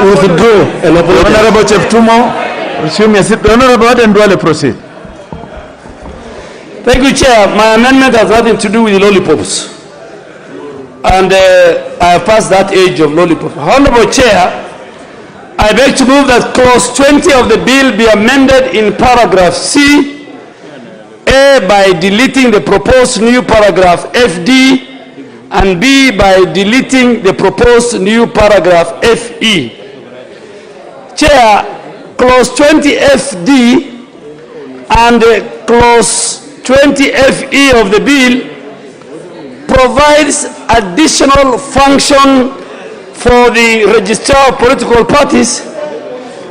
withdraw and apologize. Honorable Cheptumo, resume your seat. The Honorable Ndwale, proceed. Thank you, Chair. My amendment has nothing to do with lollipops. And I have passed that age of lollipop. Honorable Chair, I beg to move that clause 20 of the bill be amended in paragraph C, A, by deleting the proposed new paragraph FD, and B, by deleting the proposed new paragraph FE. Chair, clause 20 FD and clause 20 FE of the bill provides additional function for the registrar of political parties,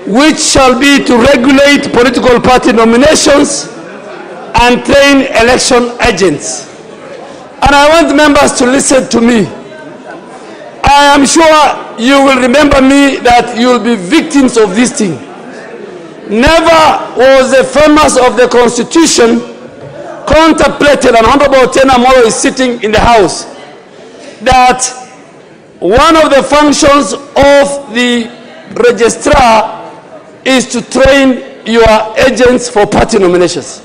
which shall be to regulate political party nominations and train election agents. And I want members to listen to me. I am sure you will remember me that you will be victims of this thing. Never was the framers of the Constitution contemplated, and Honorable Tena Moro is sitting in the House, that one of the functions of the registrar is to train your agents for party nominations.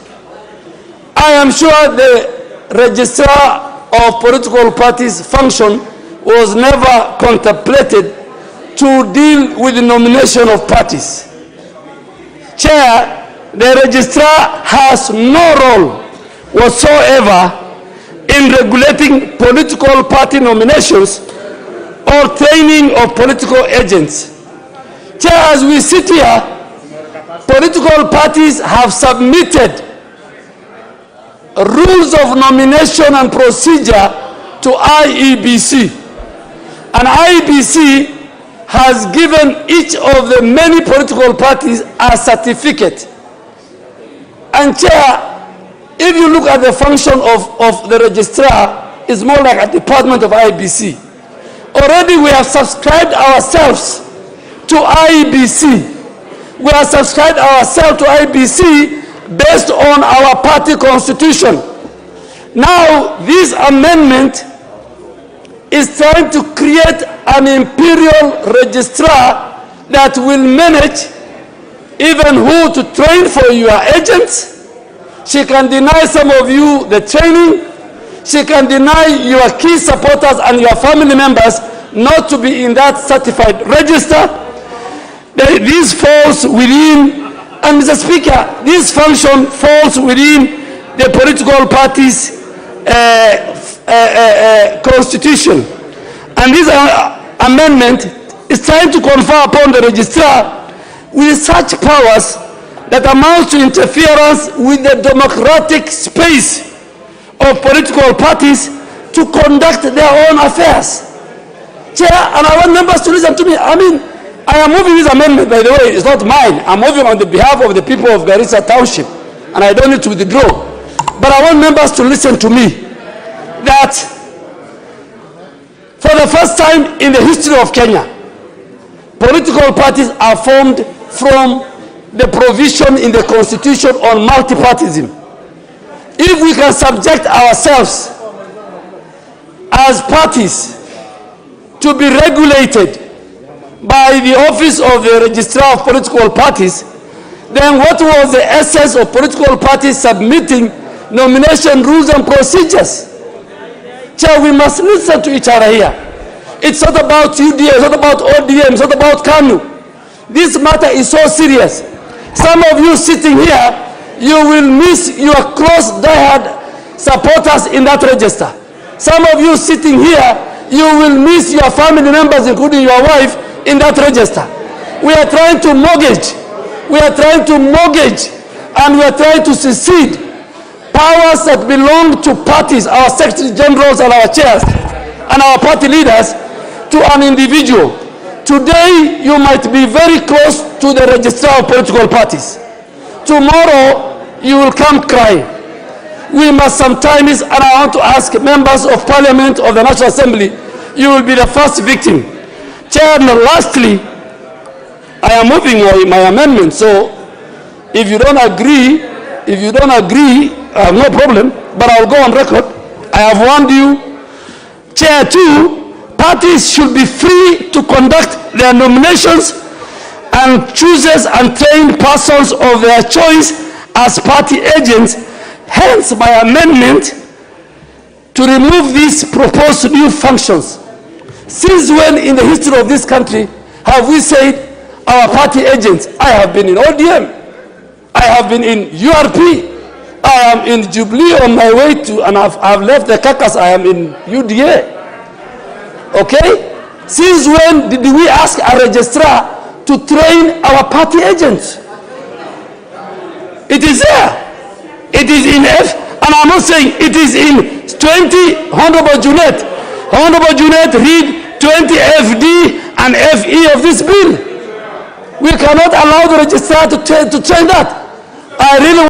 I am sure the registrar of political parties function was never contemplated to deal with the nomination of parties. Chair, the registrar has no role whatsoever in regulating political party nominations or training of political agents. Chair, as we sit here, political parties have submitted rules of nomination and procedure to IEBC. And IEBC has given each of the many political parties a certificate. And Chair, if you look at the function of the registrar, it's more like a department of IEBC. Already we have subscribed ourselves to IEBC. We have subscribed ourselves to IEBC based on our party constitution. Now, this amendment is trying to create an imperial registrar that will manage even who to train for your agents. She can deny some of you the training. She can deny your key supporters and your family members not to be in that certified register. This falls within, and Mr. Speaker, this function falls within the political party's constitution. And this amendment is trying to confer upon the registrar with such powers that amounts to interference with the democratic space of political parties to conduct their own affairs. Chair, and I want members to listen to me. I mean, I am moving this amendment, by the way, it's not mine. I'm moving on the behalf of the people of Garissa Township, and I don't need to withdraw. But I want members to listen to me, that for the first time in the history of Kenya, political parties are formed from the provision in the Constitution on multipartism. If we can subject ourselves as parties to be regulated by the office of the registrar of political parties, then what was the essence of political parties submitting nomination rules and procedures? Chair, we must listen to each other here. It's not about UDA, it's not about ODM, it's not about KANU. This matter is so serious. Some of you sitting here, you will miss your close diehard supporters in that register. Some of you sitting here, you will miss your family members, including your wife, in that register. We are trying to mortgage. We are trying to mortgage, and we are trying to secede powers that belong to parties, our secretary generals and our chairs and our party leaders, to an individual. Today, you might be very close to the registrar of political parties. Tomorrow, you will come crying. We must sometimes, and I want to ask members of Parliament of the National Assembly, you will be the first victim. Chair, and lastly, I am moving my amendment, so if you don't agree, I have no problem, but I will go on record. I have warned you. Chair 2, parties should be free to conduct their nominations and chooses and train persons of their choice as party agents. Hence, my amendment to remove these proposed new functions. Since when in the history of this country have we said our party agents? I have been in ODM, I have been in URP, I am in Jubilee on my way to, and I've left the caucus, I am in UDA. Okay? Since when did we ask a registrar to train our party agents? It is there. It is in F, and I'm not saying it is in 20, Honorable Junet. Honorable Junet, read 20 FD and FE of this bill. We cannot allow the registrar to train that. I really